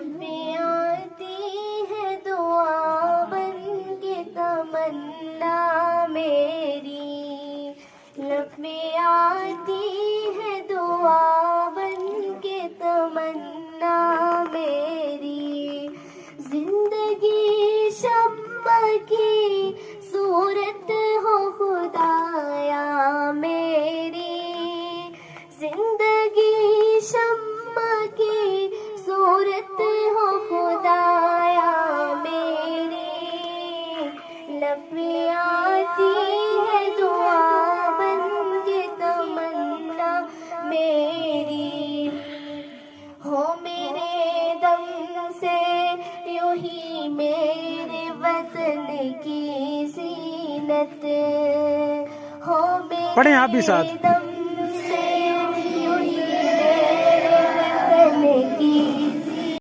میں آتی ہے دعا بن کے تمنا میری، لب میں آتی ہے دعا بن کے تمنا میری، زندگی شمع کی صورت ہو خدایا میری، زندگی شمع کی صورت ہو خدایا میری، لب میں آتی ہے دعا بن کے تمنا میری، ہو میرے دم سے یوں ہی میرے وطن کی زینت، ہو پڑھیں آپ بھی ساتھ۔ میرے دم